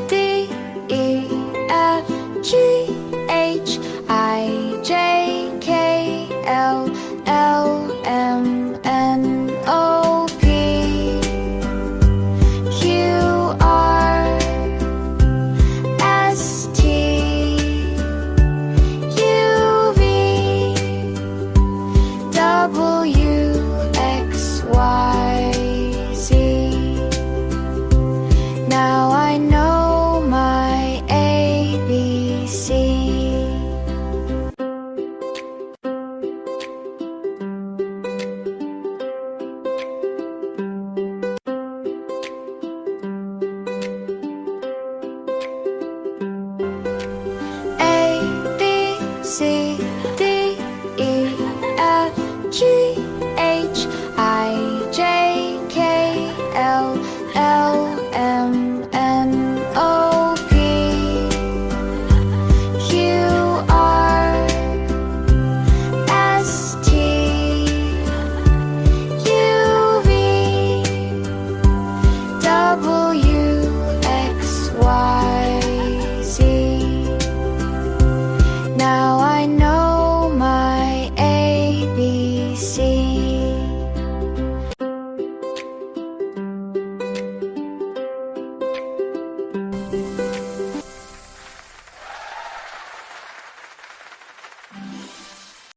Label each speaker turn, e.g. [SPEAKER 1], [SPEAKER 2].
[SPEAKER 1] D, E, F, G, H, I, J, K, L, M, N, O, P, Q, R, S, T, U, V, W, X, Y, Z. Now I know my ABC. A, B, C, D, E, F, G, H, I, J, K, L,